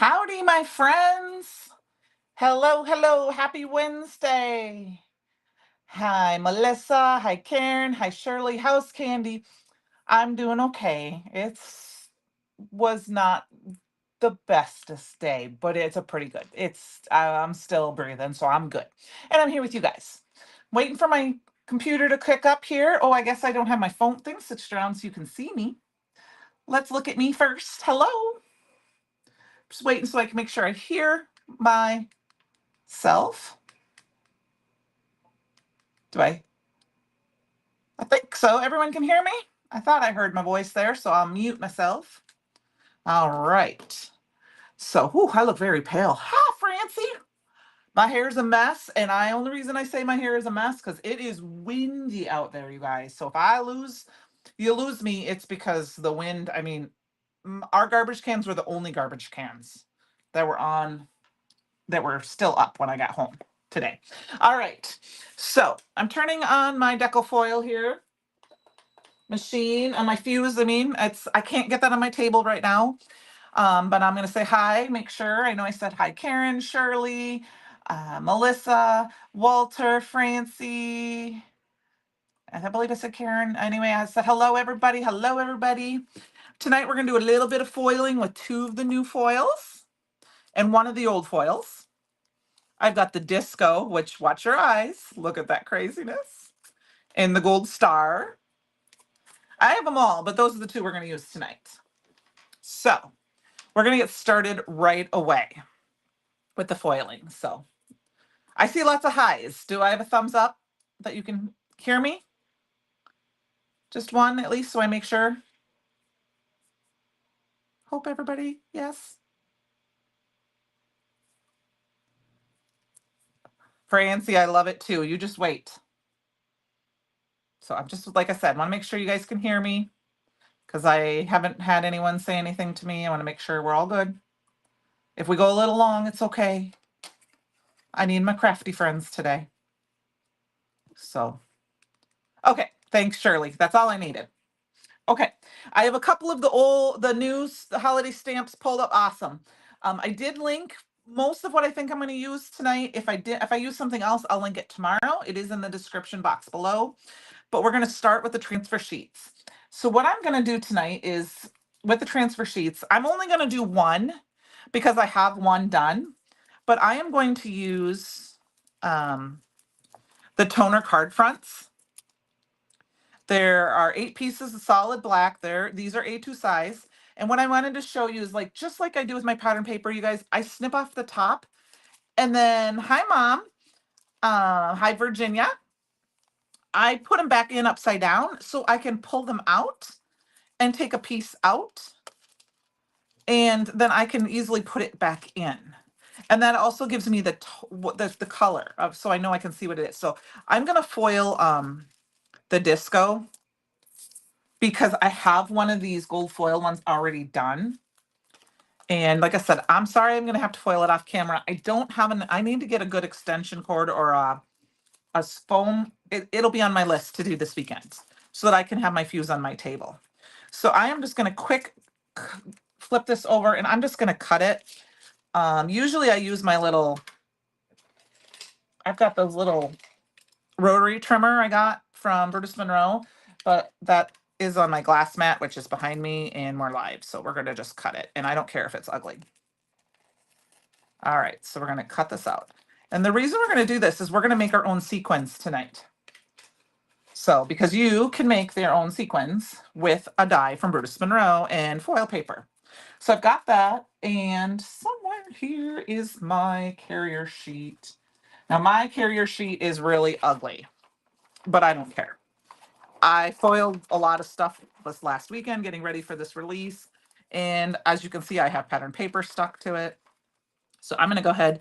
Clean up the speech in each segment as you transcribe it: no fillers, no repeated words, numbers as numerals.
Howdy, my friends. Hello, hello. Happy Wednesday. Hi, Melissa. Hi, Karen. Hi, Shirley. How's Candy? I'm doing okay. Was not the bestest day, but it's a pretty good. I'm still breathing, so I'm good. And I'm here with you guys. Waiting for my computer to click up here. Oh, I guess I don't have my phone thing switched around so you can see me. Let's look at me first. Hello. Just waiting so I can make sure I hear myself. Do I think so. Everyone can hear me? I thought I heard my voice there, so I'll mute myself. All right. So, I look very pale. Hi, Francie. My hair's a mess, and only reason I say my hair is a mess because it is windy out there, you guys. So if you lose me, it's because the wind. I mean, our garbage cans were the only garbage cans that were still up when I got home today. All right. So I'm turning on my deco foil here machine on my fuse. I can't get that on my table right now. But I'm going to say hi, make sure. I know I said hi, Karen, Shirley, Melissa, Walter, Francie. I believe I said Karen. Anyway, I said hello, everybody. Hello, everybody. Tonight we're going to do a little bit of foiling with two of the new foils and one of the old foils. I've got the disco, which, watch your eyes. Look at that craziness. And the gold star. I have them all, but those are the two we're going to use tonight. So we're going to get started right away with the foiling. So I see lots of highs. Do I have a thumbs up that you can hear me? Just one at least, so I make sure. Hope everybody, yes. Francie, I love it too. You just wait. So I'm just, like I said, want to make sure you guys can hear me because I haven't had anyone say anything to me. I want to make sure we're all good. If we go a little long, it's okay. I need my crafty friends today. So, okay. Thanks, Shirley. That's all I needed. Okay, I have a couple of the holiday stamps pulled up. Awesome. I did link most of what I think I'm going to use tonight. If I use something else, I'll link it tomorrow. It is in the description box below. But we're going to start with the transfer sheets. So what I'm going to do tonight is with the transfer sheets, I'm only going to do one because I have one done. But I am going to use the toner card fronts. There are 8 pieces of solid black there. These are A2 size. And what I wanted to show you is just like I do with my pattern paper, you guys, I snip off the top and then, hi mom, hi Virginia. I put them back in upside down so I can pull them out and take a piece out. And then I can easily put it back in. And that also gives me the color of, so I know I can see what it is. So I'm going to foil the disco because I have one of these gold foil ones already done. And like I said, I'm sorry, I'm going to have to foil it off camera. I don't have I need to get a good extension cord or a foam. It'll be on my list to do this weekend so that I can have my fuse on my table. So I am just going to flip this over and I'm just going to cut it. Usually I use I've got those little rotary trimmer I got from Brutus Monroe, but that is on my glass mat, which is behind me and more live. So we're going to just cut it. And I don't care if it's ugly. All right. So we're going to cut this out. And the reason we're going to do this is we're going to make our own sequins tonight. So because you can make their own sequins with a die from Brutus Monroe and foil paper. So I've got that. And somewhere here is my carrier sheet. Now my carrier sheet is really ugly, but I don't care. I foiled a lot of stuff this last weekend getting ready for this release. And as you can see, I have pattern paper stuck to it. So I'm going to go ahead.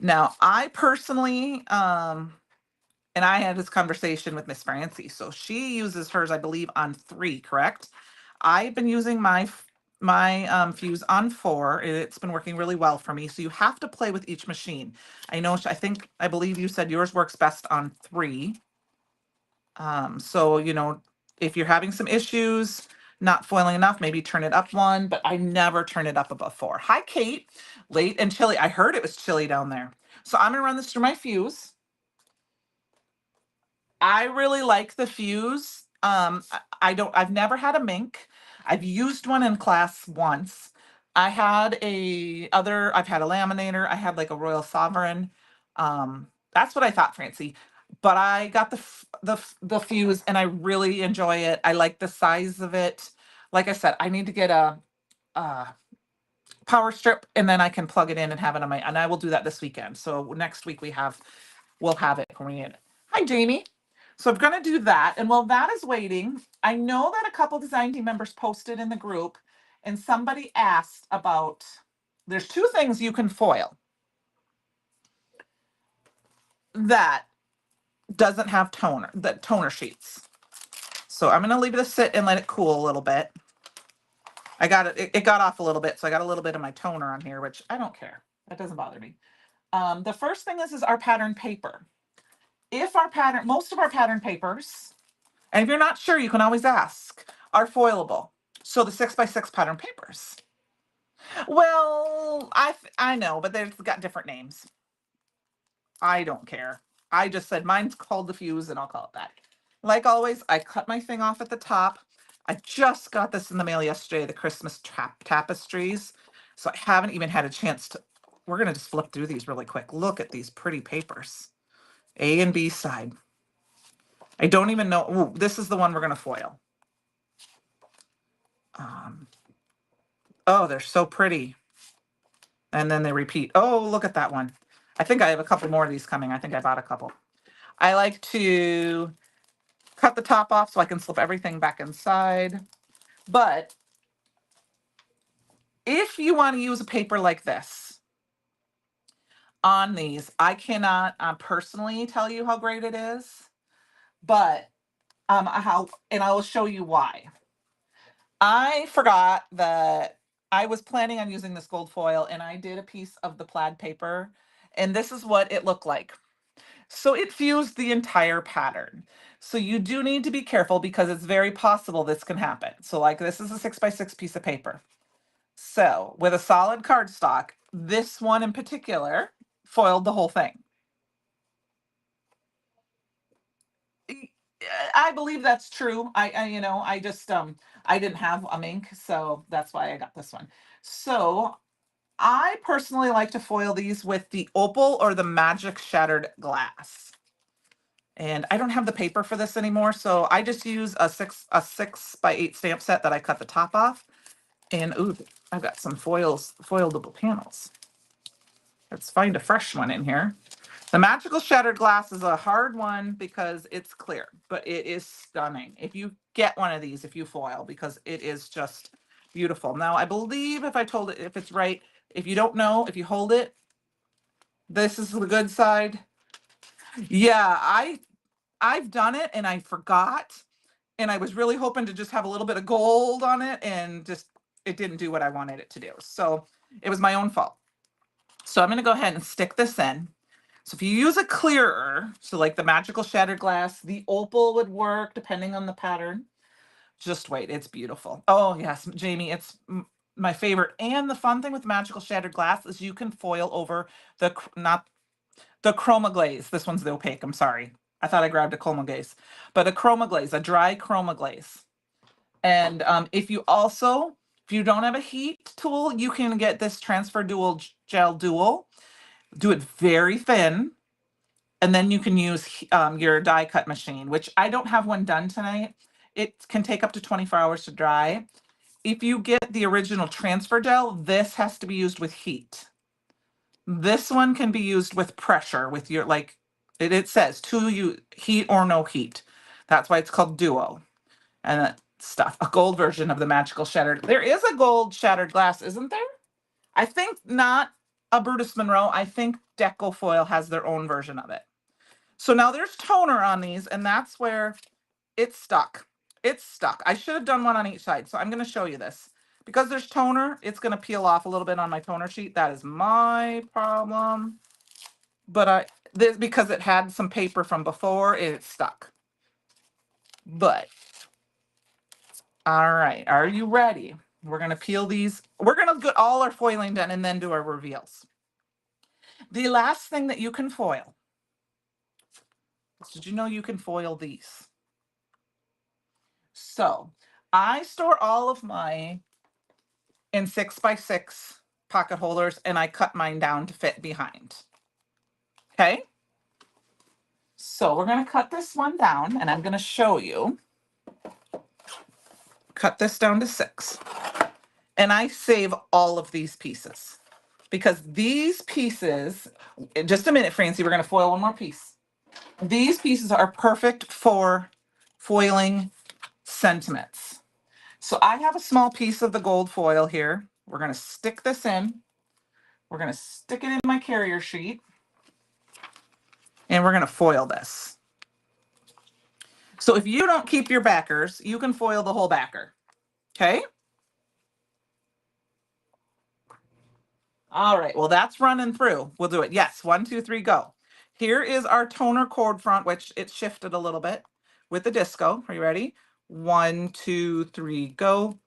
Now, I personally, and I had this conversation with Miss Francie. So she uses hers, I believe, on 3, correct? I've been using my fuse on 4. It's been working really well for me. So you have to play with each machine. I believe you said yours works best on 3. So, if you're having some issues, not foiling enough, maybe turn it up one, but I never turn it up above 4. Hi, Kate. Late and chilly. I heard it was chilly down there. So I'm going to run this through my fuse. I really like the fuse. I've never had a mink. I've used one in class once. I've had a laminator. I had like a Royal Sovereign. That's what I thought, Francie. But I got the fuse and I really enjoy it. I like the size of it. Like I said, I need to get a power strip and then I can plug it in and have it on and I will do that this weekend. So next week we'll have it when we need it. Hi, Jamie. So I'm going to do that. And while that is waiting, I know that a couple design team members posted in the group and somebody asked about, there's 2 things you can foil that doesn't have toner sheets. So I'm going to leave this sit and let it cool a little bit. I got it got off a little bit, so I got a little bit of my toner on here, which I don't care. That doesn't bother me. The first thing is our pattern paper. Most of our pattern papers, and if you're not sure, you can always ask, are foilable. So the 6x6 pattern papers. Well, I know, but they've got different names. I don't care. I just said mine's called the fuse and I'll call it that. Like always, I cut my thing off at the top. I just got this in the mail yesterday, the Christmas tapestries. So I haven't even had a chance to, we're going to just flip through these really quick. Look at these pretty papers. A and B side. I don't even know. Ooh, this is the one we're going to foil. Oh, they're so pretty. And then they repeat. Oh, look at that one. I think I have a couple more of these coming. I think I bought a couple. I like to cut the top off so I can slip everything back inside. But if you want to use a paper like this on these, I cannot personally tell you how great it is, but and I will show you why. I forgot that I was planning on using this gold foil and I did a piece of the plaid paper and this is what it looked like. So it fused the entire pattern. So you do need to be careful because it's very possible this can happen. So like this is a 6x6 piece of paper. So with a solid cardstock, this one in particular foiled the whole thing. I believe that's true. I just I didn't have a mink, so that's why I got this one. So I personally like to foil these with the opal or the magic shattered glass. And I don't have the paper for this anymore, so I just use a 6x8 stamp set that I cut the top off. And ooh, I've got some foildable panels. Let's find a fresh one in here. The magical shattered glass is a hard one because it's clear, but it is stunning. If you get one of these, if you foil, because it is just beautiful. Now, I believe if it's right, if you don't know, if you hold it, this is the good side. Yeah, I've done it and I forgot. And I was really hoping to just have a little bit of gold on it and just, it didn't do what I wanted it to do. So it was my own fault. So I'm going to go ahead and stick this in. So if you use a clearer, so like the magical shattered glass, the opal would work depending on the pattern. Just wait, it's beautiful. Oh yes, Jamie, it's my favorite. And the fun thing with magical shattered glass is you can foil over not the chroma glaze. This one's the opaque, I'm sorry. I thought I grabbed a chroma glaze, but a chroma glaze, a dry chroma glaze. And if you don't have a heat tool, you can get this transfer dual gel dual. Do it very thin. And then you can use your die cut machine, which I don't have one done tonight. It can take up to 24 hours to dry. If you get the original transfer gel, this has to be used with heat. This one can be used with pressure with your, like, it says heat or no heat. That's why it's called duo. And that stuff, a gold version of the magical shattered. There is a gold shattered glass, isn't there? I think not a Brutus Monroe. I think Deco Foil has their own version of it. So now there's toner on these, and that's where it's stuck. It's stuck. I should have done one on each side. So I'm going to show you this. Because there's toner, it's going to peel off a little bit on my toner sheet. That is my problem. But because it had some paper from before, it's stuck. But All right, are you ready? We're gonna peel these. We're gonna get all our foiling done and then do our reveals. The last thing that you can foil, did you know you can foil these? So I store all of mine in 6x6 pocket holders and I cut mine down to fit behind. Okay. So we're going to cut this one down and I'm going to show you. Cut this down to 6. And I save all of these pieces because these pieces, in just a minute, Francie, we're going to foil one more piece. These pieces are perfect for foiling sentiments. So I have a small piece of the gold foil here. We're going to stick this in. We're going to stick it in my carrier sheet. And we're going to foil this. So if you don't keep your backers, you can foil the whole backer. Okay? All right. Well, that's running through. We'll do it. Yes. 1, 2, 3, go. Here is our toner cord front, which it shifted a little bit with the disco. Are you ready? 1, 2, 3, go.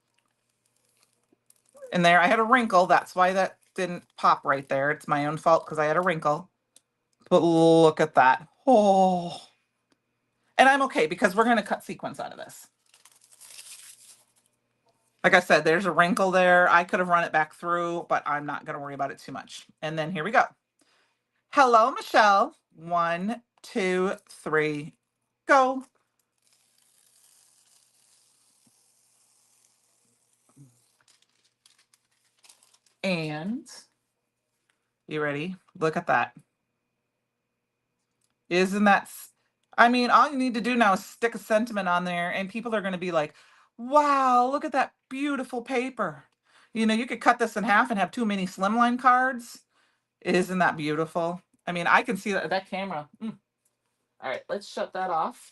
And there I had a wrinkle. That's why that didn't pop right there. It's my own fault because I had a wrinkle. But look at that. Oh. And I'm okay because we're going to cut sequence out of this. Like I said, there's a wrinkle there. I could have run it back through, but I'm not going to worry about it too much. And then here we go. Hello, Michelle. 1, 2, 3, go. And you ready? Look at that. Isn't that, I mean, all you need to do now is stick a sentiment on there and people are going to be like, wow, look at that beautiful paper. You know, you could cut this in half and have 2 mini slimline cards. Isn't that beautiful? I mean, I can see that camera. All right, let's shut that off.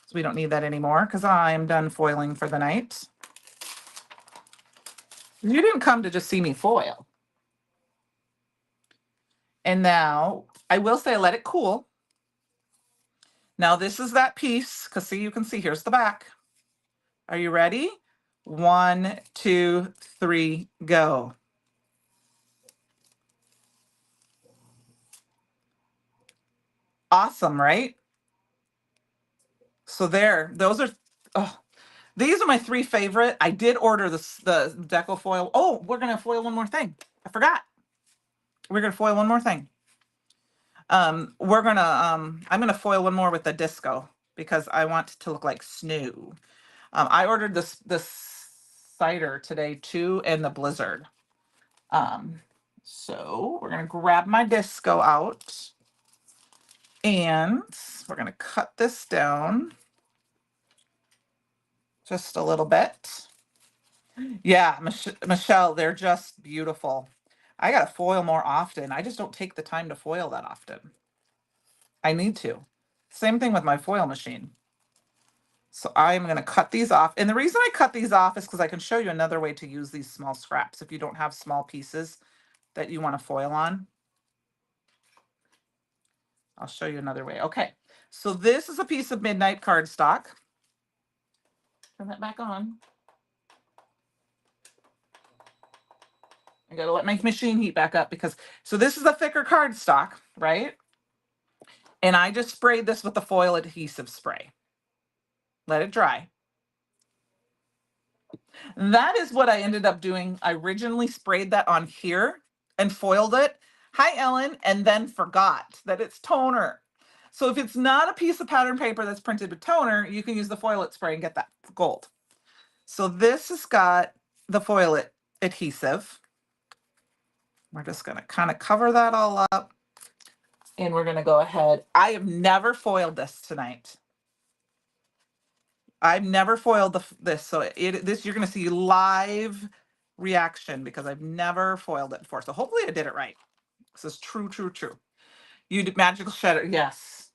So we don't need that anymore because I'm done foiling for the night. You didn't come to just see me foil. And now I will say let it cool. Now this is that piece because see, you can see here's the back. Are you ready? 1, 2, 3, go. Awesome, right? So there, those are, oh, these are my 3 favorite. I did order the deco foil. Oh, we're going to foil one more thing. I forgot. We're going to foil one more thing. I'm going to foil one more with the disco because I want it to look like snow. I ordered this cider today too, and the blizzard. So we're going to grab my disco out and we're going to cut this down just a little bit. Yeah, Michelle, they're just beautiful. I got to foil more often. I just don't take the time to foil that often. I need to. Same thing with my foil machine. So I'm going to cut these off. And the reason I cut these off is because I can show you another way to use these small scraps if you don't have small pieces that you want to foil on. I'll show you another way. Okay, so this is a piece of midnight cardstock. Turn that back on. I gotta let my machine heat back up because, so this is a thicker cardstock, right? And I just sprayed this with the foil adhesive spray. Let it dry. That is what I ended up doing. I originally sprayed that on here and foiled it. Hi, Ellen, and then forgot that it's toner. So if it's not a piece of pattern paper that's printed with toner, you can use the foil it spray and get that gold. So this has got the foil it adhesive. We're just going to kind of cover that all up. And we're going to go ahead. I have never foiled this tonight. I've never foiled this. So this you're going to see live reaction because I've never foiled it before. So hopefully I did it right. This is true, true, true. You did magical shredder. Yes.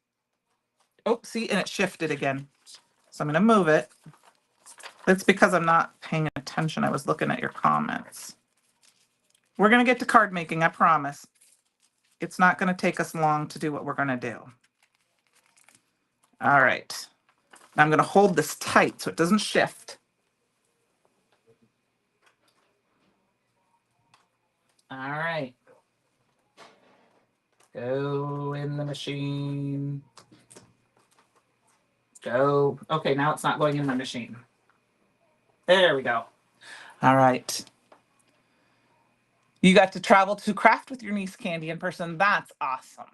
Oh, see, and it shifted again. So I'm going to move it. It's because I'm not paying attention. I was looking at your comments. We're going to get to card making, I promise. It's not going to take us long to do what we're going to do. All right. I'm going to hold this tight so it doesn't shift. All right. Go in the machine. Go. Okay, now it's not going in my machine. There we go. All right. You got to travel to craft with your niece Candi in person. That's awesome.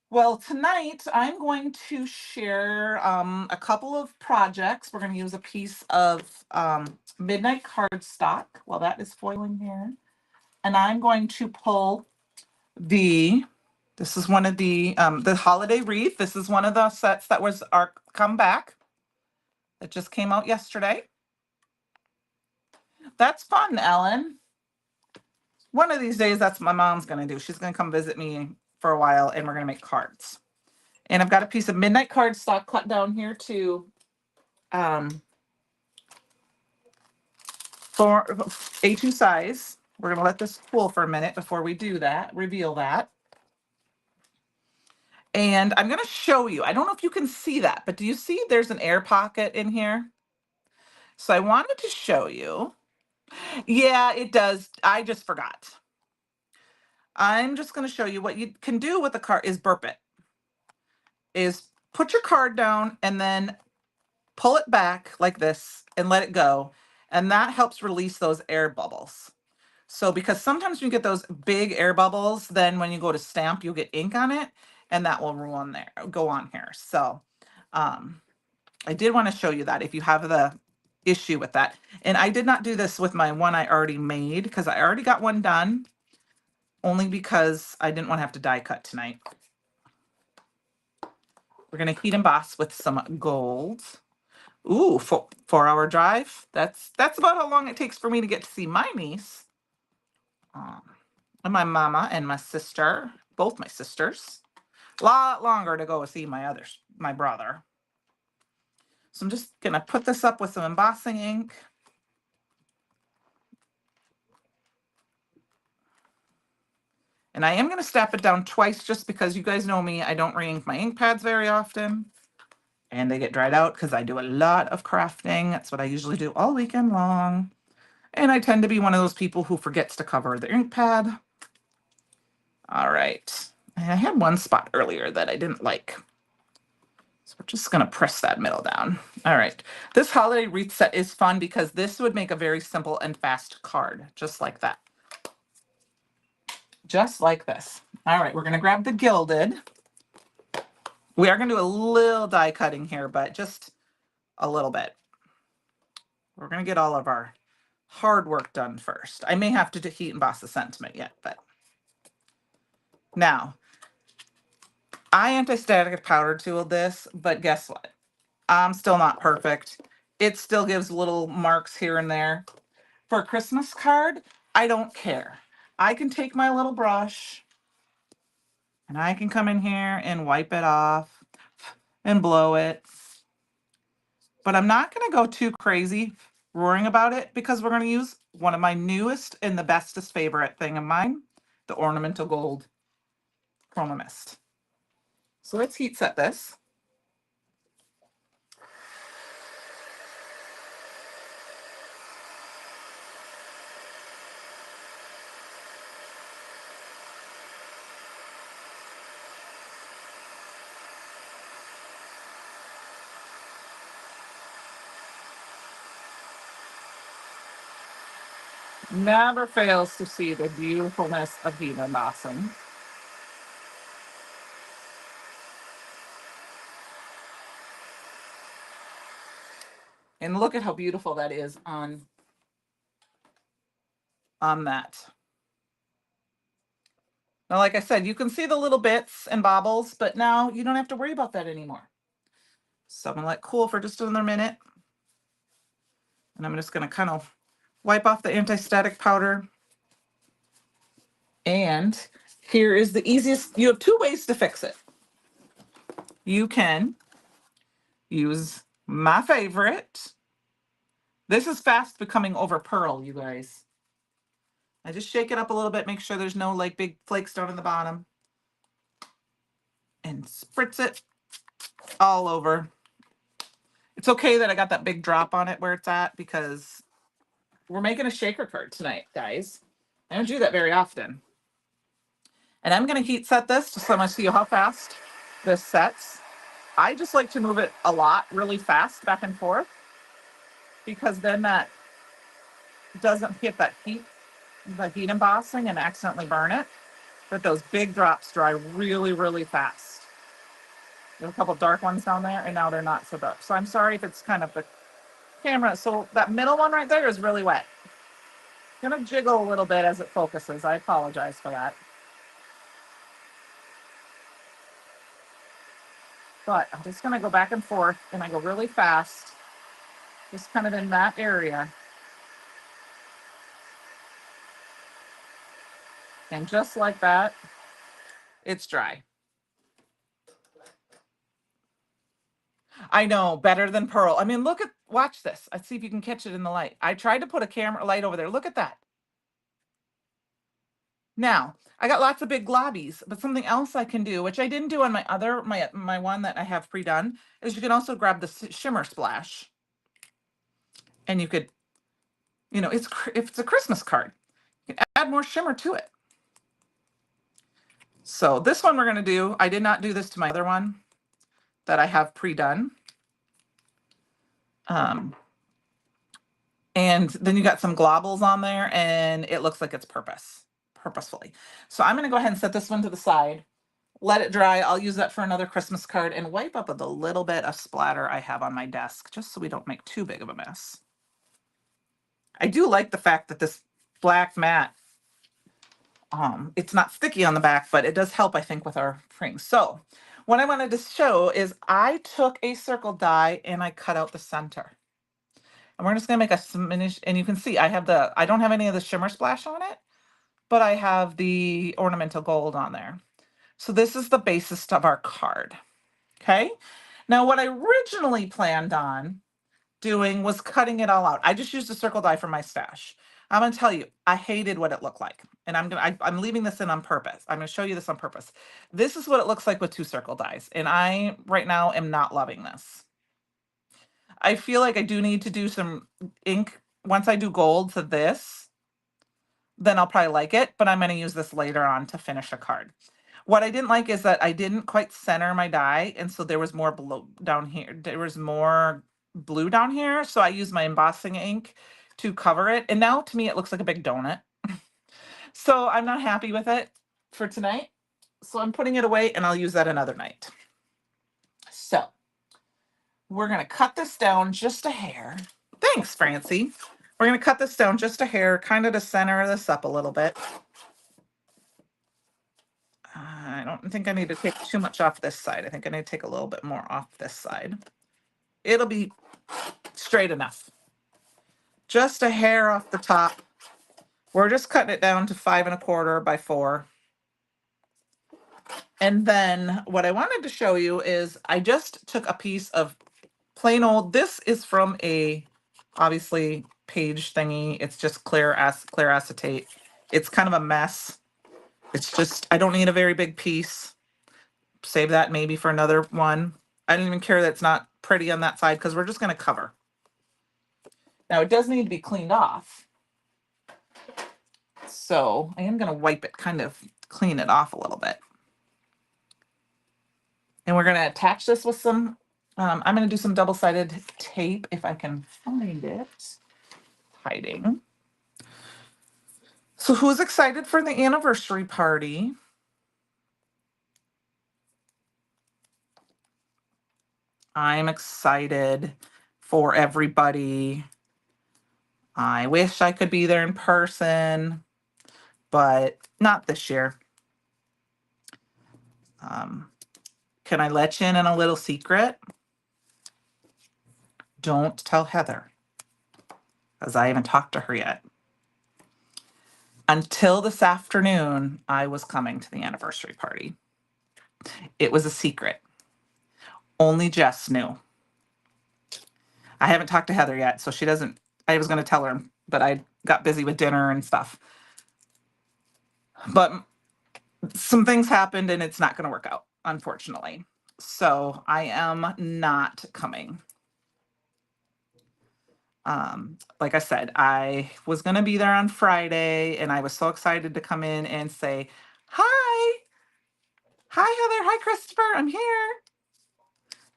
Well, tonight I'm going to share a couple of projects. We're going to use a piece of midnight cardstock while that is foiling here. And I'm going to pull this is one of the holiday wreath. This is one of the sets that was our comeback. It just came out yesterday. That's fun, Ellen. One of these days, that's what my mom's going to do. She's going to come visit me for a while, and we're going to make cards. And I've got a piece of midnight cardstock cut down here to for A2 size. We're going to let this cool for a minute before we do that, reveal that. And I'm going to show you. I don't know if you can see that, but do you see there's an air pocket in here? So I wanted to show you. Yeah, it does. I just forgot. I'm just going to show you what you can do with the card is burp it. Is put your card down and then pull it back like this and let it go. And that helps release those air bubbles. So because sometimes you get those big air bubbles, then when you go to stamp, you'll get ink on it and that will go on here. So I did want to show you that if you have the issue with that. And I did not do this with my one I already made because I already got one done only because I didn't want to have to die cut tonight. We're going to heat emboss with some gold. Ooh, 4-hour drive. That's about how long it takes for me to get to see my niece. And my mama and my sister, both my sisters. A lot longer to go see my brother. So I'm just going to put this up with some embossing ink. And I am going to step it down twice just because you guys know me. I don't re-ink my ink pads very often. And they get dried out because I do a lot of crafting. That's what I usually do all weekend long. And I tend to be one of those people who forgets to cover the ink pad. All right. And I had one spot earlier that I didn't like. So we're just going to press that middle down. All right. This holiday wreath set is fun because this would make a very simple and fast card, just like that. Just like this. All right. We're going to grab the gilded. We are going to do a little die cutting here, but just a little bit. We're going to get all of our hard work done first. I may have to heat emboss the sentiment yet, but now I anti-static powder tooled this, but guess what? I'm still not perfect. It still gives little marks here and there. For a Christmas card, I don't care. I can take my little brush and I can come in here and wipe it off and blow it. But I'm not going to go too crazy roaring about it because we're going to use one of my newest and the bestest favorite thing of mine, the Ornamental Gold Chroma Mist. So let's heat set this. Never fails to see the beautifulness of heat embossing. And look at how beautiful that is on that. Now, like I said, you can see the little bits and bobbles, but now you don't have to worry about that anymore. So I'm gonna let cool for just another minute. And I'm just gonna kind of wipe off the anti-static powder. And here is the easiest, you have two ways to fix it. You can use my favorite. This is fast becoming over pearl, you guys. I just shake it up a little bit, make sure there's no like big flakes down in the bottom. And spritz it all over. It's okay that I got that big drop on it where it's at because we're making a shaker card tonight, guys. I don't do that very often. And I'm going to heat set this just so I'm going to see how fast this sets. I just like to move it a lot, really fast, back and forth, because then that doesn't hit that heat, the heat embossing, and accidentally burn it. But those big drops dry really, really fast. There's a couple dark ones down there, and now they're not so dark. So I'm sorry if it's kind of the camera. So that middle one right there is really wet. It's gonna jiggle a little bit as it focuses. I apologize for that. But I'm just gonna go back and forth, and I go really fast, just kind of in that area. And just like that, it's dry. I know, better than pearl. I mean, watch this. Let's see if you can catch it in the light. I tried to put a camera light over there. Look at that. Now, I got lots of big globbies, but something else I can do, which I didn't do on my one that I have pre-done, is you can also grab the shimmer splash. And you could, if it's a Christmas card, you can add more shimmer to it. So this one we're going to do, I did not do this to my other one that I have pre-done. And then you got some globbles on there, and it looks like it's purposefully. So I'm going to go ahead and set this one to the side, let it dry. I'll use that for another Christmas card and wipe up with a little bit of splatter I have on my desk, just so we don't make too big of a mess. I do like the fact that this black matte, it's not sticky on the back, but it does help, I think, with our frame. So what I wanted to show is I took a circle die and I cut out the center. And we're just gonna make a finish, and you can see I don't have any of the shimmer splash on it, but I have the ornamental gold on there. So this is the basis of our card. Okay. Now what I originally planned on doing was cutting it all out. I just used a circle die from my stash. I'm gonna tell you, I hated what it looked like. And I'm leaving this in on purpose. I'm gonna show you this on purpose. This is what it looks like with 2 circle dies. And I right now am not loving this. I feel like I do need to do some ink. Once I do gold to this, then I'll probably like it, but I'm going to use this later on to finish a card. What I didn't like is that I didn't quite center my die, and so there was more blue down here. There was more blue down here, so I used my embossing ink to cover it, and now to me it looks like a big donut. So I'm not happy with it for tonight, so I'm putting it away, and I'll use that another night. So we're going to cut this down just a hair. Thanks, Francie. We're going to cut this down just a hair, kind of to center this up a little bit. I don't think I need to take too much off this side. I think I need to take a little bit more off this side. It'll be straight enough. Just a hair off the top. We're just cutting it down to 5 1/4 by 4. And then what I wanted to show you is I just took a piece of plain old, this is from obviously page thingy. It's just clear acetate. It's kind of a mess. It's just, I don't need a very big piece. Save that maybe for another one. I don't even care that it's not pretty on that side because we're just going to cover. Now it does need to be cleaned off. So I am going to wipe it, kind of clean it off a little bit. And we're going to attach this with some, I'm going to do some double-sided tape if I can find it. Hiding. So who's excited for the anniversary party? I'm excited for everybody. I wish I could be there in person, but not this year. Can I let you in on a little secret? Don't tell Heather, because I haven't talked to her yet. Until this afternoon, I was coming to the anniversary party. It was a secret. Only Jess knew. I haven't talked to Heather yet, so she doesn't. I was going to tell her, but I got busy with dinner and stuff. But some things happened, and it's not going to work out, unfortunately. So I am not coming. Like I said, I was going to be there on Friday and I was so excited to come in and say, hi, hi, Heather. Hi, Christopher. I'm here.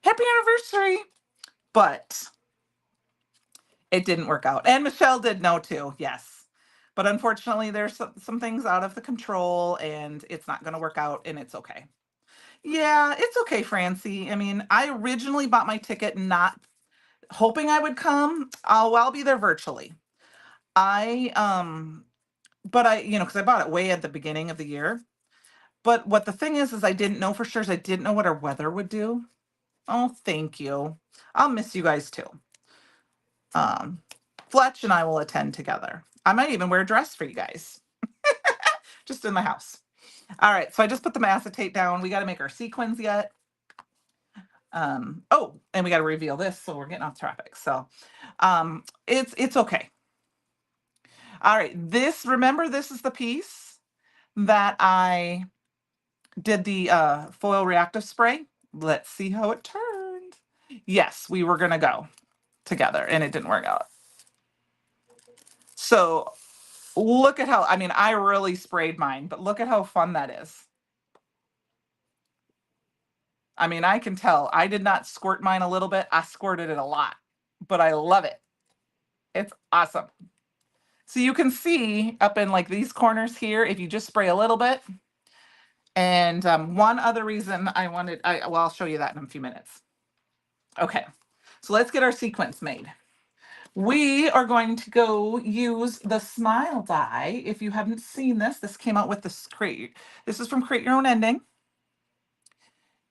Happy anniversary. But it didn't work out. And Michelle did know too. Yes. But unfortunately, there's some things out of the control and it's not going to work out and it's okay. Yeah, it's okay, Francie. I mean, I originally bought my ticket not hoping I would come. I'll be there virtually. I but because I bought it way at the beginning of the year. But what the thing is I didn't know for sure is I didn't know what our weather would do. Oh, thank you. I'll miss you guys too. Um, Fletch and I will attend together. I might even wear a dress for you guys, just in my house. All right, so I just put the acetate down. We got to make our sequins yet. Oh, and we got to reveal this, so we're getting off topic. So, it's okay. All right, remember this is the piece that I did the foil reactive spray. Let's see how it turned. Yes, we were gonna go together, and it didn't work out. So look at how, I mean, I really sprayed mine, but look at how fun that is. I mean, I can tell I did not squirt mine a little bit. I squirted it a lot, but I love it. It's awesome. So you can see up in like these corners here, if you just spray a little bit. And one other reason I'll show you that in a few minutes. Okay, so let's get our sequence made. We are going to go use the Smile die. If you haven't seen this came out with this Create. This is from Create Your Own Ending.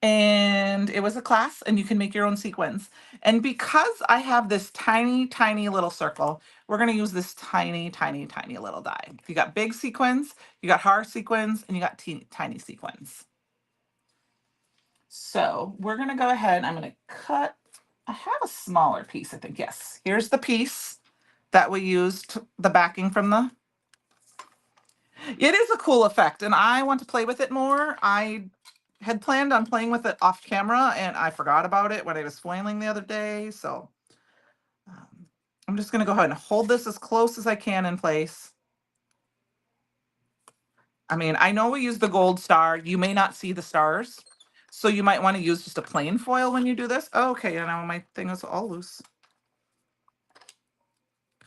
And it was a class and you can make your own sequins. And because I have this tiny, tiny little circle, we're going to use this tiny, tiny, tiny little die. You got big sequins, you got hard sequins, and you got tiny sequins. So we're going to go ahead. I'm going to cut. I have a smaller piece, I think. Yes. Here's the piece that we used, the backing from the. It is a cool effect, and I want to play with it more. I had planned on playing with it off camera, and I forgot about it when I was foiling the other day. So I'm just going to go ahead and hold this as close as I can in place. I mean, I know we use the gold star. You may not see the stars, so you might want to use just a plain foil when you do this. Okay, now my thing is all loose.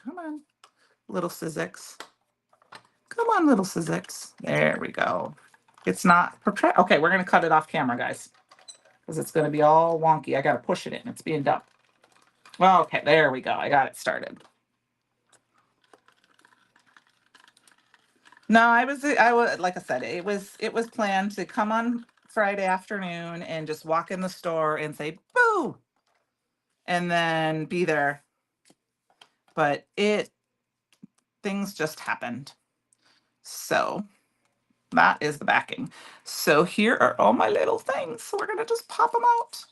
Come on, little Sizzix. Come on, little Sizzix. There we go. It's not prepared. Okay, we're going to cut it off camera, guys, because it's going to be all wonky. I got to push it in. It's being done. Well, okay, there we go. I got it started. No, I was like I said, it was planned to come on Friday afternoon and just walk in the store and say boo and then be there. But things just happened. So that is the backing. So here are all my little things. So we're going to just pop them out.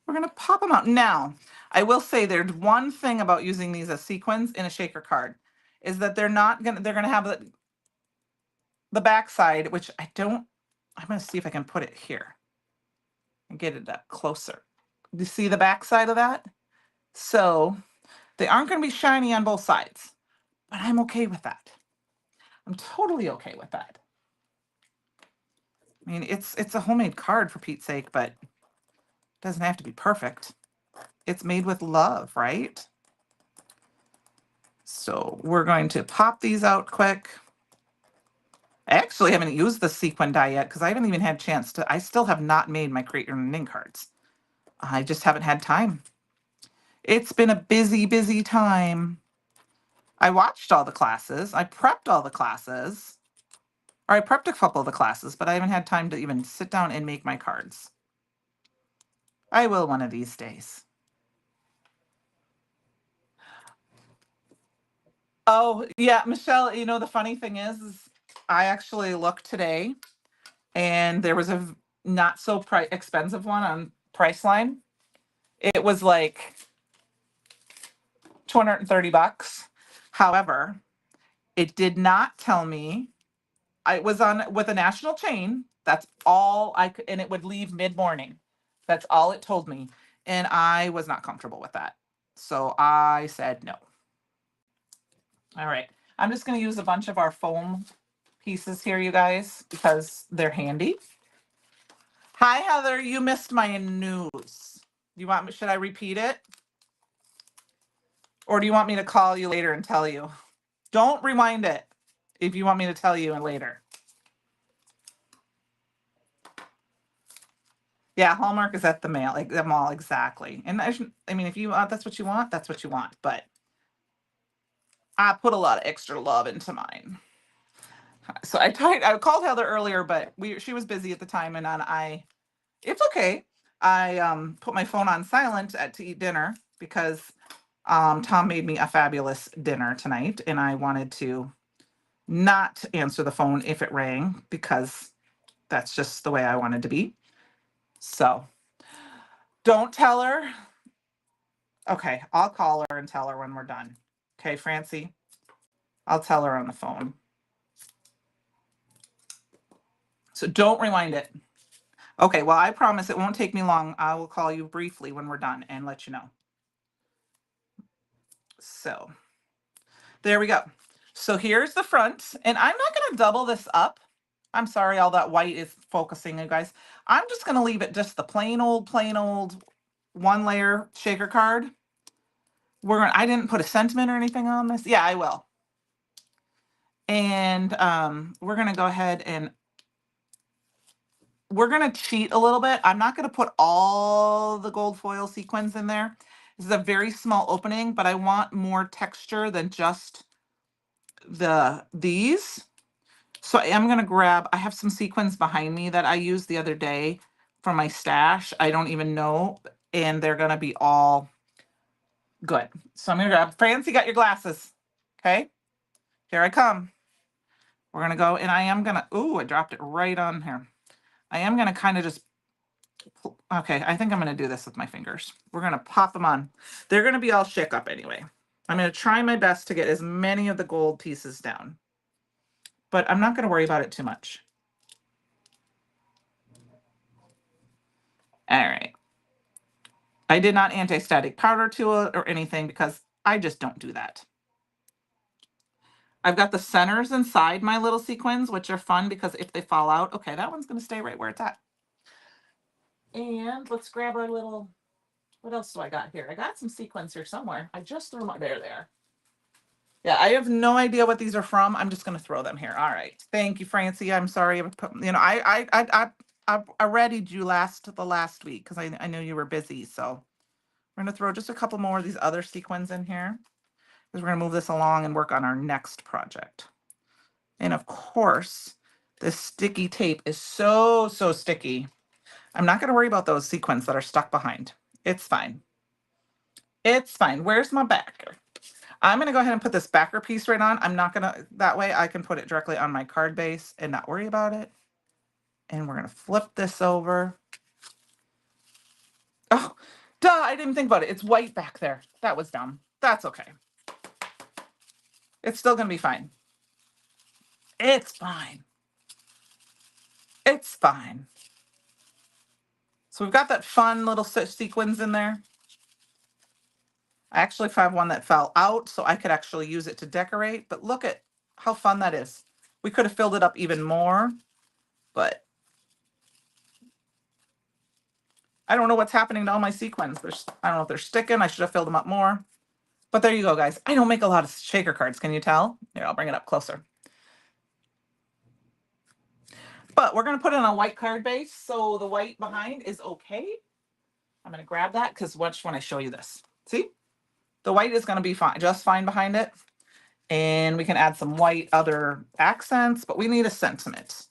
We're going to pop them out. Now, I will say there's one thing about using these as sequins in a shaker card is that they're going to have the back side, which I'm going to see if I can put it here and get it up closer. Do you see the back side of that? So they aren't going to be shiny on both sides, but I'm okay with that. I'm totally okay with that. I mean, it's a homemade card for Pete's sake, but it doesn't have to be perfect. It's made with love, right? So we're going to pop these out quick. I actually haven't used the sequin die yet because I haven't even had a chance to. I still have not made my Create Your Own Ending cards. I just haven't had time. It's been a busy, busy time. I watched all the classes. I prepped all the classes. Or I prepped a couple of the classes, but I haven't had time to even sit down and make my cards. I will one of these days. Oh, yeah, Michelle, the funny thing is I actually looked today and there was a not so expensive one on Priceline. It was like $230. However, it did not tell me I was on with a national chain. That's all I could, and it would leave mid-morning. That's all it told me. And I was not comfortable with that. So I said no. All right. I'm just going to use a bunch of our foam pieces here, you guys, because they're handy. Hi, Heather. You missed my news. You want me, should I repeat it? Or do you want me to call you later and tell you? Don't rewind it if you want me to tell you later. Yeah, Hallmark is at the mail, like the mall, exactly. And I mean, if you want, that's what you want, that's what you want. But I put a lot of extra love into mine. So I called Heather earlier, but she was busy at the time, and it's okay. I put my phone on silent to eat dinner because Tom made me a fabulous dinner tonight, and I wanted to not answer the phone if it rang because that's just the way I wanted to be. So don't tell her. Okay, I'll call her and tell her when we're done. Okay, Francie? I'll tell her on the phone. So don't rewind it. Okay, well, I promise it won't take me long. I will call you briefly when we're done and let you know. So there we go. So here's the front, and I'm not going to double this up. I'm sorry, all that white is focusing, you guys. I'm just going to leave it just the plain old one layer shaker card. I didn't put a sentiment or anything on this. Yeah, I will. And we're going to go ahead and we're going to cheat a little bit. I'm not going to put all the gold foil sequins in there. This is a very small opening, but I want more texture than just these. So I am going to grab, I have some sequins behind me that I used the other day for my stash. I don't even know. And they're going to be all good. So I'm going to grab, Francie, got your glasses. Okay. Here I come. We're going to go, and I am going to, ooh, I dropped it right on here. I am going to kind of just, okay, I think I'm going to do this with my fingers. We're going to pop them on. They're going to be all shook up anyway. I'm going to try my best to get as many of the gold pieces down, but I'm not going to worry about it too much. All right. I did not anti-static powder to it or anything because I just don't do that. I've got the centers inside my little sequins, which are fun because if they fall out, okay, that one's going to stay right where it's at. And let's grab our little, what else do I got here? I got some sequins here somewhere. I just threw them, there they are. Yeah, I have no idea what these are from. I'm just going to throw them here. All right. Thank you, Francie. I'm sorry. I readied you the last week because I knew you were busy. So we're going to throw just a couple more of these other sequins in here because we're going to move this along and work on our next project. And of course, this sticky tape is so sticky. I'm not going to worry about those sequins that are stuck behind. It's fine. It's fine. Where's my backer? I'm going to go ahead and put this backer piece right on. I'm not going to, that way I can put it directly on my card base and not worry about it. And we're going to flip this over. Oh, duh, I didn't think about it. It's white back there. That was dumb. That's okay. It's still going to be fine. It's fine. It's fine. So we've got that fun little sequins in there. I actually found one that fell out, so I could actually use it to decorate. But look at how fun that is. We could have filled it up even more, but I don't know what's happening to all my sequins. I don't know if they're sticking. I should have filled them up more. But there you go, guys. I don't make a lot of shaker cards. Can you tell? Here, I'll bring it up closer. But we're going to put it on a white card base, so the white behind is okay. I'm going to grab that because watch when I show you this. See? The white is going to be fine, just fine behind it. And we can add some white other accents, but we need a sentiment.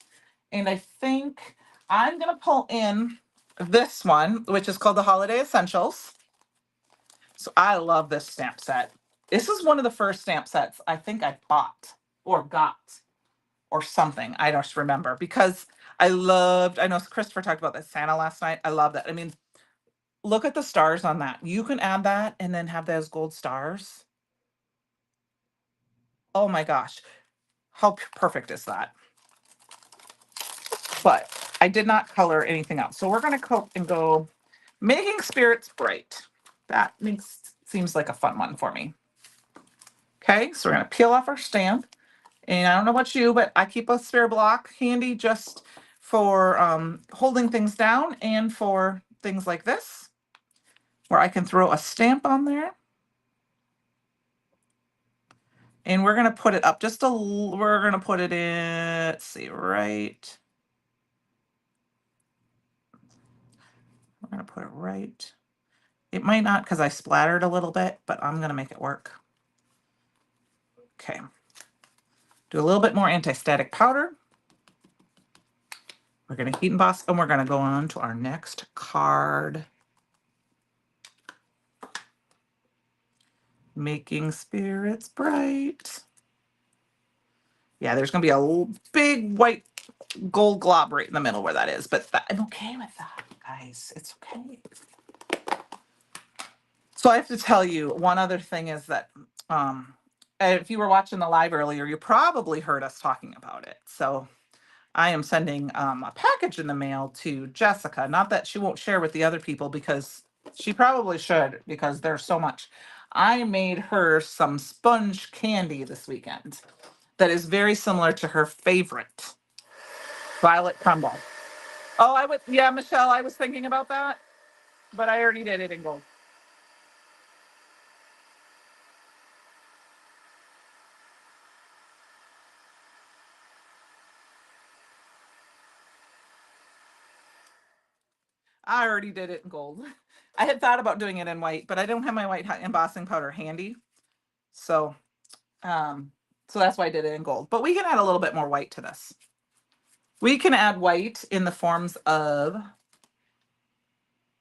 And I think I'm going to pull in this one, which is called the Holiday Essentials. So I love this stamp set. This is one of the first stamp sets I think I bought or got or something. I don't remember because I know Christopher talked about that Santa last night. I love that. I mean, look at the stars on that. You can add that and then have those gold stars. Oh my gosh. How perfect is that? but I did not color anything else. So we're going to coat and go making spirits bright. That seems like a fun one for me. Okay, so we're going to peel off our stamp. And I don't know about you, but I keep a spare block handy just for holding things down and for things like this, where I can throw a stamp on there. And we're going to put it up just we're going to put it in, let's see, right. We're going to put it right. It might not because I splattered a little bit, but I'm going to make it work. Okay. Do a little bit more anti-static powder. We're going to heat emboss, and we're going to go on to our next card. Making spirits bright. Yeah, there's going to be a big white gold glob right in the middle where that is, but I'm okay with that, guys. It's okay. So I have to tell you, one other thing is that if you were watching the live earlier, you probably heard us talking about it. So I am sending a package in the mail to Jessica. Not that she won't share with the other people, because she probably should, because there's so much. I made her some sponge candy this weekend that is very similar to her favorite, Violet Crumble. Oh, yeah, Michelle, I was thinking about that, but I already did it in gold. I already did it in gold. I had thought about doing it in white, but I don't have my white embossing powder handy. So, so that's why I did it in gold. But we can add a little bit more white to this. We can add white in the forms of,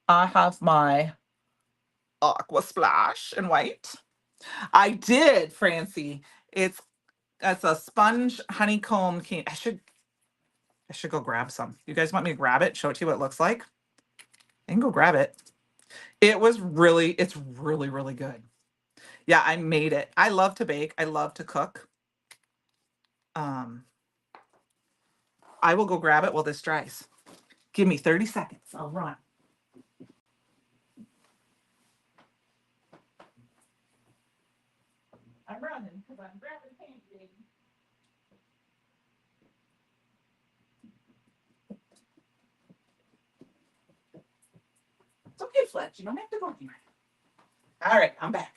I have my aqua splash in white. I did, Francie. It's a sponge honeycomb candy. I should go grab some. You guys want me to grab it? Show it to you what it looks like? I can go grab it. It's really, really good. Yeah, I made it. I love to bake. I love to cook. I will go grab it while this dries. Give me 30 seconds. I'll run. I'm running because I'm grabbing candy. It's okay, Fletch. You don't have to go anywhere. All right, I'm back.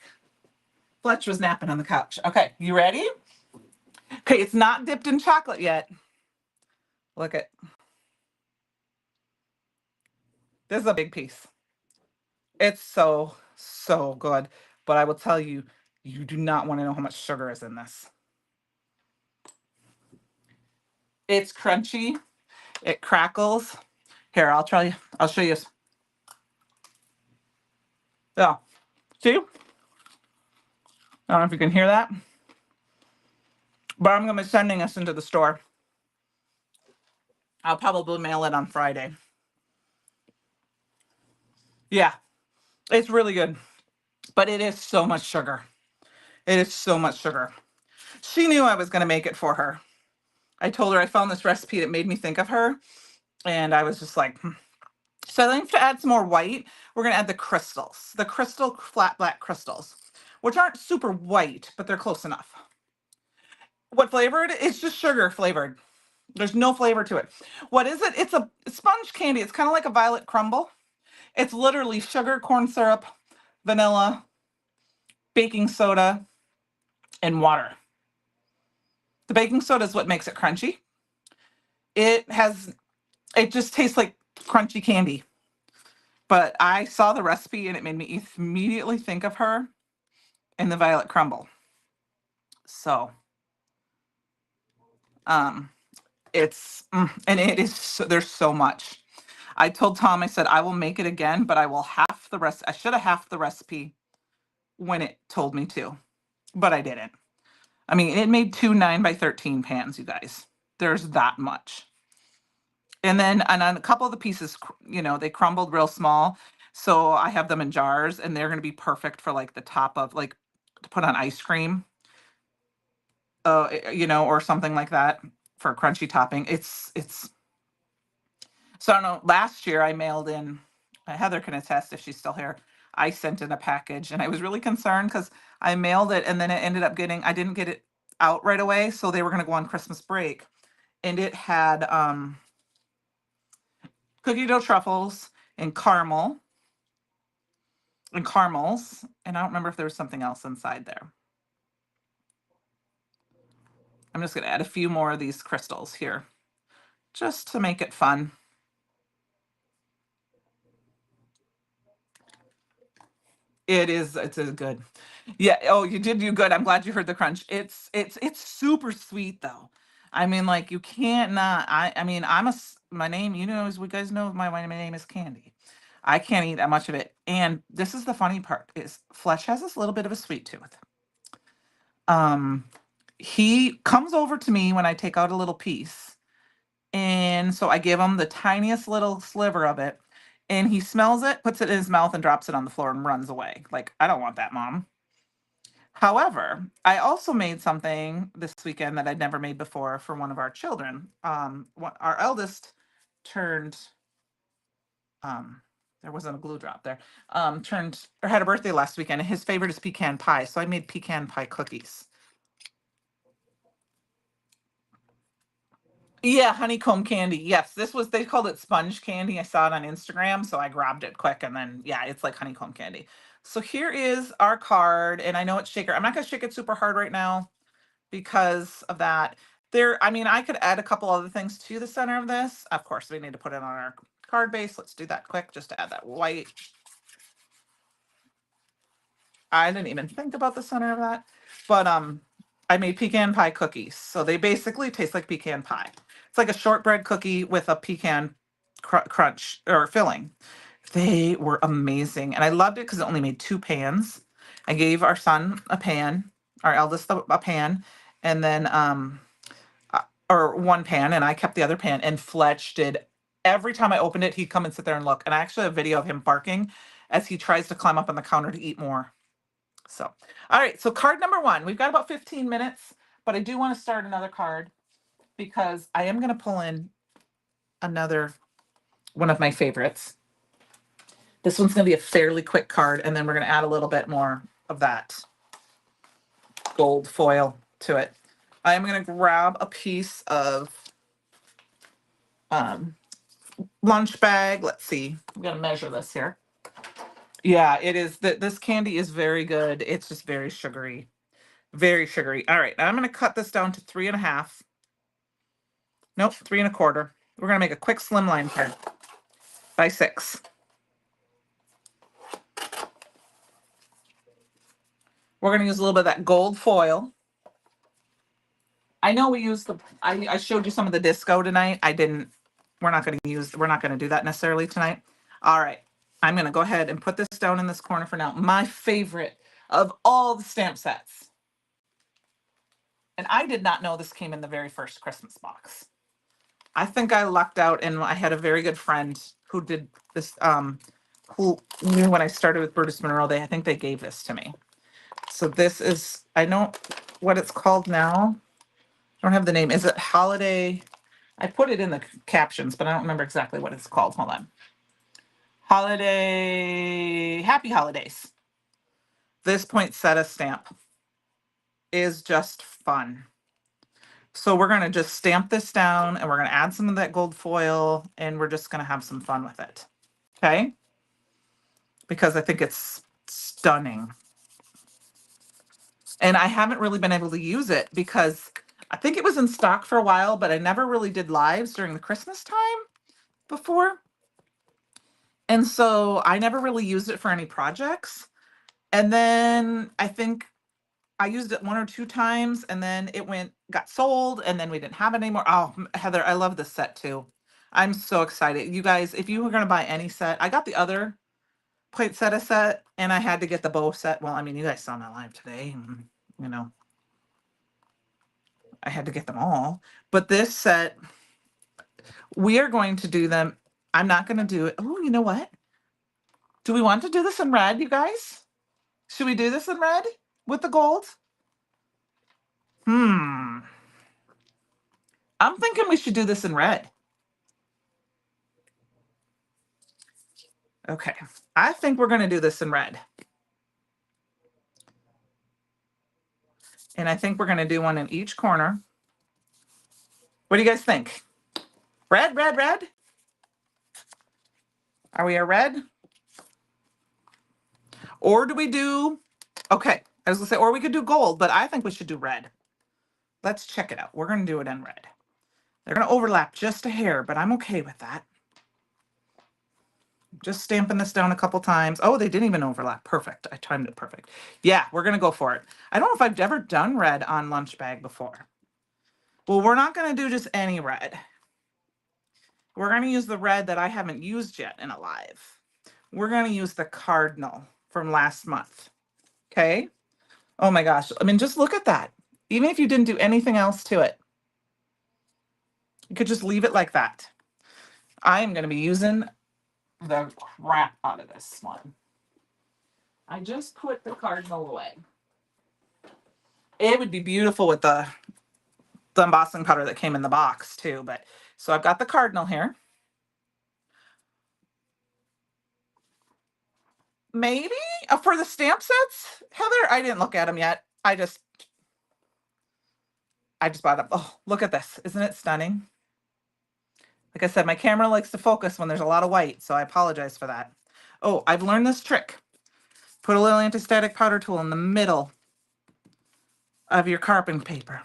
Fletch was napping on the couch. Okay, you ready? Okay, it's not dipped in chocolate yet. Look at this is a big piece. It's so, so good. But I will tell you, you do not want to know how much sugar is in this. It's crunchy. It crackles. Here, I'll try. I'll show you. Yeah. See? I don't know if you can hear that. But I'm going to be sending us into the store. I'll probably mail it on Friday. Yeah. It's really good. But it is so much sugar. It is so much sugar. She knew I was going to make it for her. I told her I found this recipe that made me think of her. And I was just like, So I think to add some more white, we're going to add the crystals. The crystal flat black crystals, which aren't super white, but they're close enough. What flavored? It's just sugar flavored. There's no flavor to it. What is it? It's a sponge candy. It's kind of like a violet crumble. It's literally sugar, corn syrup, vanilla, baking soda, and water. The baking soda is what makes it crunchy. It just tastes like crunchy candy. But I saw the recipe and it made me immediately think of her and the violet crumble. So, and it is, there's so much. I told Tom, I said, I will make it again, but I will half the rest. I should have half the recipe when it told me to, but I didn't. I mean, it made 2 9x13 pans, you guys. There's that much. And then on a couple of the pieces, they crumbled real small. So I have them in jars and they're going to be perfect for like the top of like to put on ice cream, or something like that for crunchy topping. It's So I don't know, last year I mailed in, Heather can attest if she's still here. I sent in a package and I was really concerned because I mailed it and then it ended up I didn't get it out right away. So they were going to go on Christmas break and it had cookie dough truffles and caramels. And I don't remember if there was something else inside there. I'm just going to add a few more of these crystals here just to make it fun. It's a good. Yeah. Oh, you did do good. I'm glad you heard the crunch. It's super sweet though. I mean, like you can't not. I mean, my name. You know, as we guys know, my name is Candy. I can't eat that much of it. And this is the funny part: is Fletch has this little bit of a sweet tooth. Um, he comes over to me when I take out a little piece, and so I give him the tiniest little sliver of it, and he smells it, puts it in his mouth, and drops it on the floor and runs away. Like I don't want that, Mom. However, I also made something this weekend that I'd never made before for one of our children. Our eldest turned, um, there wasn't a glue drop there, turned or had a birthday last weekend, and his favorite is pecan pie. So I made pecan pie cookies. Yeah, honeycomb candy. Yes, they called it sponge candy. I saw it on Instagram, so I grabbed it quick and then yeah, it's like honeycomb candy. So here is our card, and I know it's shaker. I'm not gonna shake it super hard right now because of that. I mean, I could add a couple other things to the center of this. Of course, we need to put it on our card base. Let's do that quick just to add that white. I didn't even think about the center of that. But I made pecan pie cookies. So they basically taste like pecan pie. It's like a shortbread cookie with a pecan crunch or filling. They were amazing. And I loved it because it only made 2 pans. I gave our son a pan, our eldest a pan, and then uh, or 1 pan, and I kept the other pan. And Fletch did every time I opened it, he'd come and sit there and look. And I actually have a video of him barking as he tries to climb up on the counter to eat more. So, all right. So card number 1, we've got about 15 minutes, but I do want to start another card because I am going to pull in another one of my favorites. This one's going to be a fairly quick card, and then we're going to add a little bit more of that gold foil to it. I'm going to grab a piece of um, lunch bag. Let's see. I'm going to measure this here. Yeah, it is. This candy is very good. It's just very sugary. Very sugary. All right. Now I'm going to cut this down to 3.5. Nope, 3 1/4. We're going to make a quick slimline here by 6. We're going to use a little bit of that gold foil. I know we used I showed you some of the disco tonight. We're not going to do that necessarily tonight. All right. I'm going to go ahead and put this down in this corner for now. My favorite of all the stamp sets. And I did not know this came in the very first Christmas box. I think I lucked out, and I had a very good friend who did this, who knew when I started with Brutus Monroe, I think they gave this to me. So this is, I know what it's called now. I don't have the name. Is it Holiday? I put it in the captions, but I don't remember exactly what it's called. Hold on. Happy Holidays. This poinsettia stamp is just fun. So we're going to just stamp this down, and we're going to add some of that gold foil, and we're just going to have some fun with it. Okay? Because I think it's stunning. And I haven't really been able to use it because I think it was in stock for a while, but I never really did lives during the Christmas time before. And so I never really used it for any projects. And then I think I used it 1 or 2 times, and then got sold, and then we didn't have it anymore. Oh, Heather, I love this set too. I'm so excited. You guys, if you were going to buy any set, I got the other poinsettia set, and I had to get the bow set. Well, I mean, you guys saw my live today, and, you know, I had to get them all. But this set, we are going to do them. I'm not going to do it. Oh, you know what? Do we want to do this in red, you guys? Should we do this in red with the gold? I'm thinking we should do this in red. Okay, I think we're gonna do this in red. And I think we're gonna do one in each corner. What do you guys think? Red, red, red? Are we a red? Or do we do, okay, I was gonna say, or we could do gold, but I think we should do red. Let's check it out. We're gonna do it in red. They're gonna overlap just a hair, but I'm okay with that. Just stamping this down a couple times. Oh, they didn't even overlap. Perfect. I timed it perfect. Yeah, we're gonna go for it. I don't know if I've ever done red on lunch bag before. Well, we're not gonna do just any red. We're gonna use the red that I haven't used yet in a live. We're gonna use the cardinal from last month. Okay. Oh my gosh. I mean, just look at that. Even if you didn't do anything else to it, you could just leave it like that. I am gonna be using the crap out of this one. I just put the cardinal away. It would be beautiful with the embossing powder that came in the box too. But so I've got the cardinal here. Maybe for the stamp sets, Heather, I didn't look at them yet. I just bought them. Oh, look at this. Isn't it stunning? Like I said, my camera likes to focus when there's a lot of white, so I apologize for that. Oh, I've learned this trick. Put a little anti-static powder tool in the middle of your carving paper.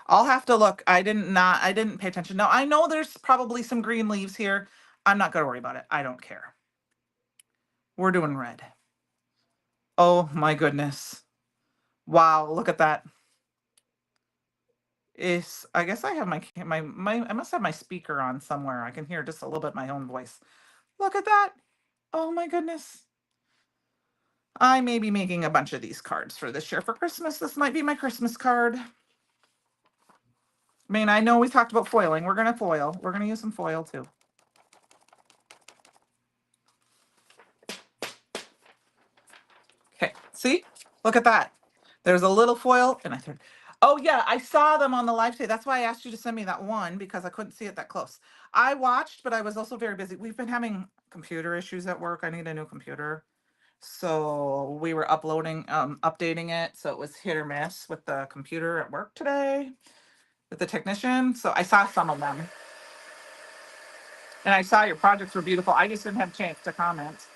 I'll have to look. I didn't pay attention. Now, I know there's probably some green leaves here. I'm not going to worry about it. I don't care. We're doing red. Oh my goodness. Wow, look at that. I guess I have I must have my speaker on somewhere. I can hear just a little bit my own voice. Look at that. Oh my goodness. I may be making a bunch of these cards for this year for Christmas. This might be my Christmas card. I mean, I know we talked about foiling. We're going to foil. We're going to use some foil too. Okay, see? Look at that. There's a little foil and I threw. Oh yeah, I saw them on the live today. That's why I asked you to send me that one because I couldn't see it that close. I watched, but I was also very busy. We've been having computer issues at work. I need a new computer. So we were updating it. So it was hit or miss with the computer at work today with the technician. So I saw some of them. And I saw your projects were beautiful. I just didn't have a chance to comment.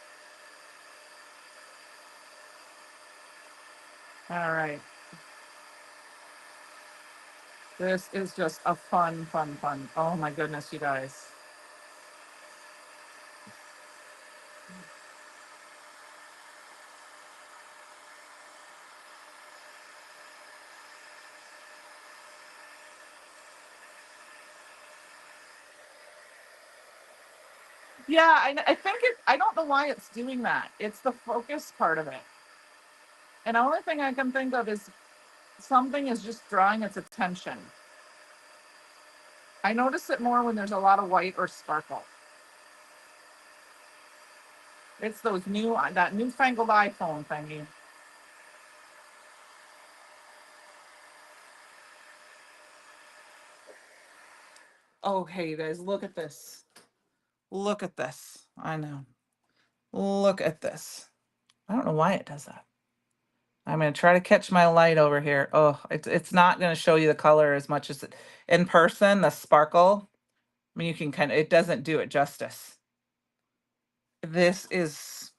All right. This is just a fun, fun, fun. Oh my goodness, you guys. Yeah, I think I don't know why it's doing that. It's the focus part of it. And the only thing I can think of is something is just drawing its attention. I notice it more when there's a lot of white or sparkle. It's that newfangled iPhone thingy. Okay, you guys, look at this. Look at this. I know. Look at this. I don't know why it does that. I'm going to try to catch my light over here. Oh, it's not going to show you the color as much as in person, the sparkle. I mean, you can it doesn't do it justice. This is,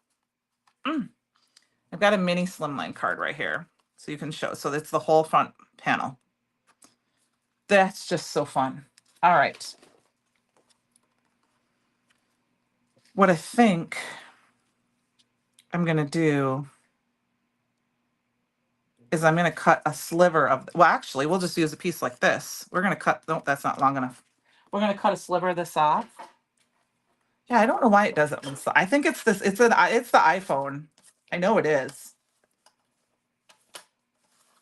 I've got a mini slimline card right here. So you can show, so it's the whole front panel. That's just so fun. All right. What I think I'm going to do is I'm going to cut a sliver of, well, actually, we'll just use a piece like this. We're going to cut, no, that's not long enough. We're going to cut a sliver of this off. Yeah, I don't know why it does it. I think it's this, it's the iPhone. I know it is.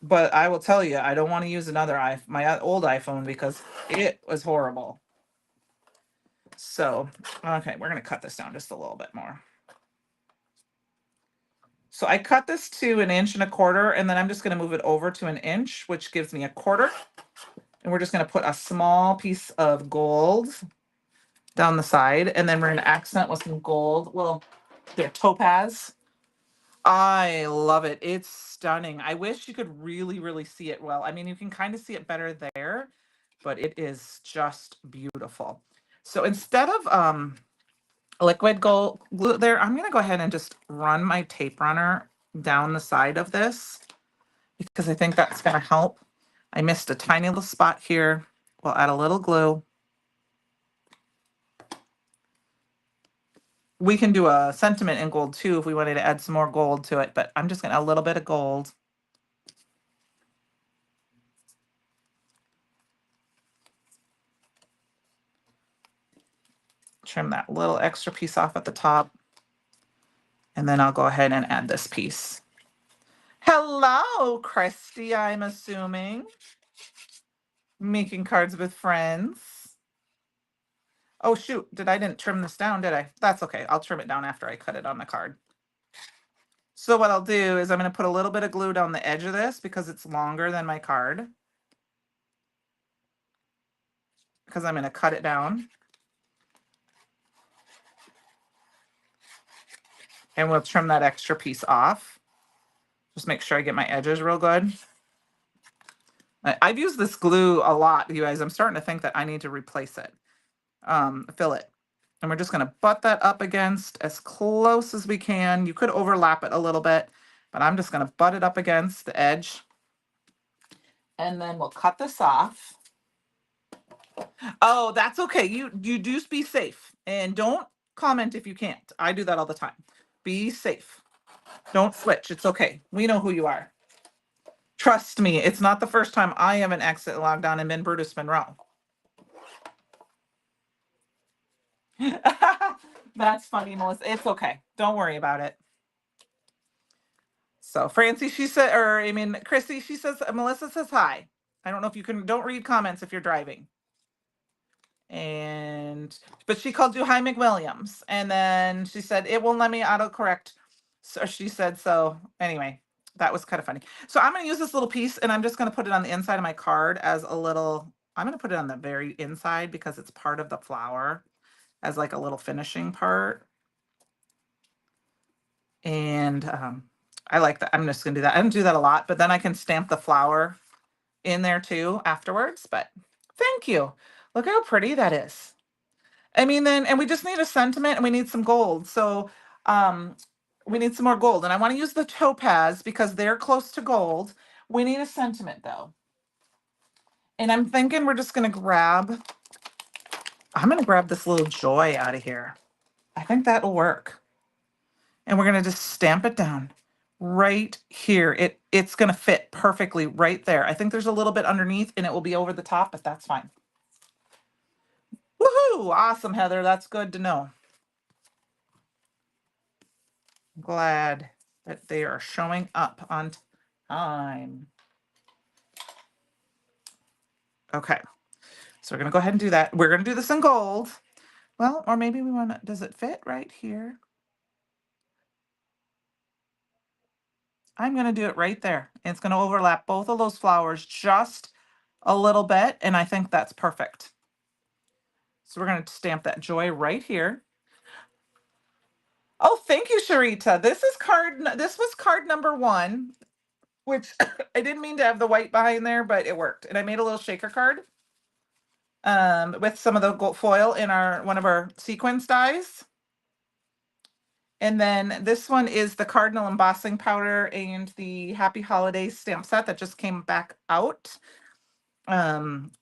But I will tell you, I don't want to use my old iPhone because it was horrible. So, okay, we're going to cut this down just a little bit more. So I cut this to 1.25 inches, and then I'm just going to move it over to 1 inch, which gives me 1/4. And we're just going to put a small piece of gold down the side, and then we're going to accent with some gold. Well, they're topaz. I love it. It's stunning. I wish you could really, really see it well. I mean, you can kind of see it better there, but it is just beautiful. So instead of liquid gold glue there, I'm going to go ahead and just run my tape runner down the side of this because I think that's going to help. I missed a tiny little spot here. We'll add a little glue. We can do a sentiment in gold too if we wanted to add some more gold to it, but I'm just going to add a little bit of gold. Trim that little extra piece off at the top. And then I'll go ahead and add this piece. Hello, Christy, I'm assuming. Making cards with friends. Oh, shoot. I didn't trim this down, did I? That's okay. I'll trim it down after I cut it on the card. So what I'll do is I'm going to put a little bit of glue down the edge of this because it's longer than my card. Because I'm going to cut it down. And we'll trim that extra piece off. Just make sure I get my edges real good. I've used this glue a lot, you guys. I'm starting to think that I need to replace it. Fill it. And we're just going to butt that up against as close as we can. You could overlap it a little bit, but I'm just going to butt it up against the edge. And then we'll cut this off. Oh, that's okay. You do be safe. And don't comment if you can't. I do that all the time. Be safe. Don't switch. It's okay. We know who you are. Trust me, it's not the first time I have an exit lockdown and been Brutus Monroe. That's funny, Melissa. It's okay. Don't worry about it. So Francie, she said, Chrissy, she says, Melissa says hi. I don't know if you can, don't read comments if you're driving. But she called you Hi McWilliams. And then she said, it won't let me autocorrect. So she said, so anyway, that was kind of funny. So I'm going to use this little piece and I'm just going to put it on the inside of my card as a little, I'm going to put it on the very inside because it's part of the flower as like a little finishing part. And I like that. I'm just going to do that. I don't do that a lot, but then I can stamp the flower in there too afterwards. But thank you. Look how pretty that is. I mean, and we just need a sentiment and we need some gold. So we need some more gold. And I want to use the topaz because they're close to gold. We need a sentiment though. And I'm thinking we're just going to I'm going to grab this little joy out of here. I think that'll work. And we're going to just stamp it down right here. It's going to fit perfectly right there. I think there's a little bit underneath and it will be over the top, but that's fine. Woohoo! Awesome, Heather. That's good to know. I'm glad that they are showing up on time. Okay. So we're going to go ahead and do that. We're going to do this in gold. Well, or maybe we want to, does it fit right here? I'm going to do it right there. It's going to overlap both of those flowers just a little bit, and I think that's perfect. So we're going to stamp that joy right here. Oh, thank you, Sharita. This was card number 1, which I didn't mean to have the white behind there, but it worked. And I made a little shaker card with some of the gold foil in one of our sequence dies. And then this one is the Cardinal embossing powder and the Happy Holidays stamp set that just came back out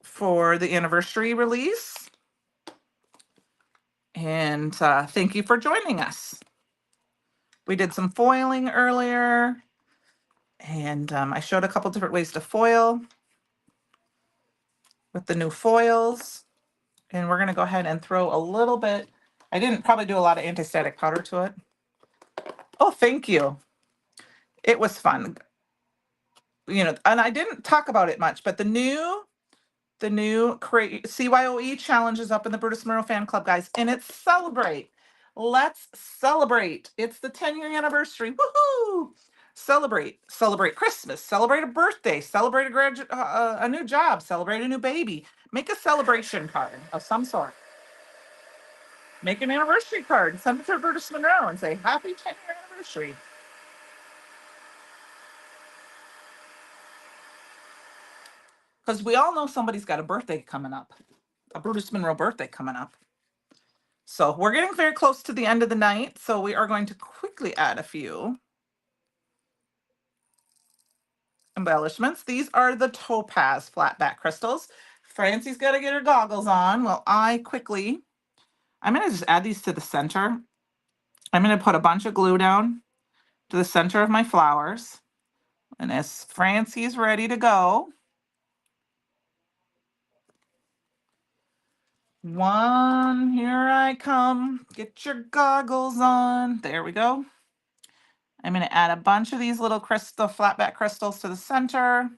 for the anniversary release. And thank you for joining us. We did some foiling earlier, and I showed a couple different ways to foil with the new foils. And we're going to go ahead and throw a little bit. I didn't probably do a lot of anti-static powder to it. Oh, thank you. It was fun. You know, and I didn't talk about it much, but the new CYOE challenge is up in the Brutus Monroe fan club, guys, and it's celebrate. Let's celebrate. It's the 10-year anniversary. Woohoo! Celebrate Christmas, celebrate a birthday, celebrate a new job, celebrate a new baby. Make a celebration card of some sort. Make an anniversary card. Send it to Brutus Monroe and say, Happy 10-year anniversary. Because we all know somebody's got a birthday coming up, a Brutus Monroe birthday coming up. So we're getting very close to the end of the night. So we are going to quickly add a few embellishments. These are the topaz flat back crystals. Francie's got to get her goggles on. Well, I'm going to just add these to the center. I'm going to put a bunch of glue down to the center of my flowers. And as Francie's ready to go, one, here I come. Get your goggles on. There we go. I'm going to add a bunch of these little crystal flat back crystals to the center.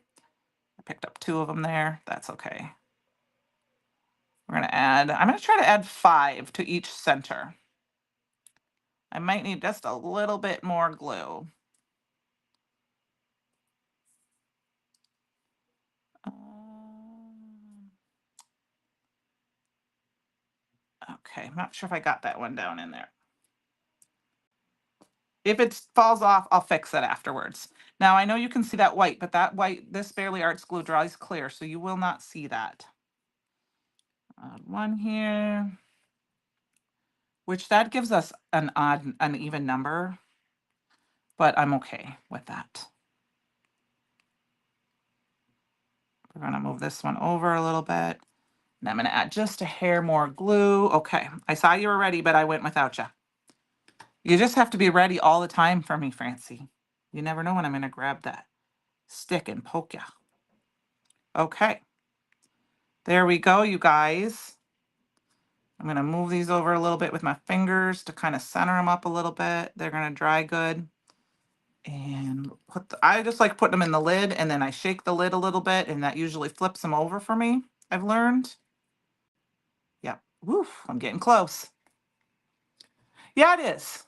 I picked up 2 of them there. That's okay. I'm going to try to add 5 to each center. I might need just a little bit more glue. Okay, I'm not sure if I got that one down in there. If it falls off, I'll fix it afterwards. Now, I know you can see that white, but that white, this Barely Arts glue dries clear, so you will not see that. One here, which that gives us an even number, but I'm okay with that. We're going to move this one over a little bit. And I'm going to add just a hair more glue. Okay, I saw you were ready, but I went without you. You just have to be ready all the time for me, Francie. You never know when I'm going to grab that stick and poke you. Okay. There we go, you guys. I'm going to move these over a little bit with my fingers to kind of center them up a little bit. They're going to dry good. And I just like putting them in the lid, and then I shake the lid a little bit, and that usually flips them over for me, I've learned. Yep. Woof, I'm getting close. Yeah, it is.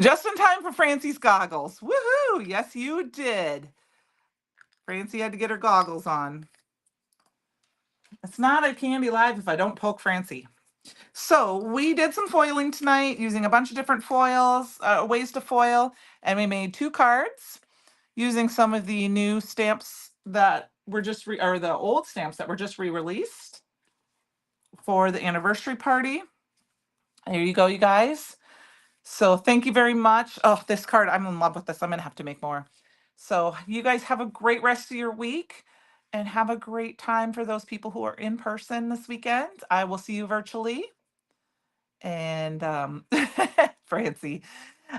Just in time for Francie's goggles. Woohoo! Yes, you did. Francie had to get her goggles on. It's not a Candi Live if I don't poke Francie. So we did some foiling tonight using a bunch of different foils, ways to foil, and we made 2 cards using some of the new stamps that were just or the old stamps that were just re-released for the anniversary party. There you go, you guys. So thank you very much. Oh, this card, I'm in love with this. I'm going to have to make more. So you guys have a great rest of your week and have a great time for those people who are in person this weekend. I will see you virtually. And Francie.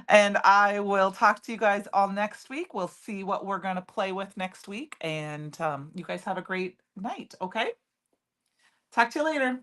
And I will talk to you guys all next week. We'll see what we're going to play with next week. And you guys have a great night. Okay. Talk to you later.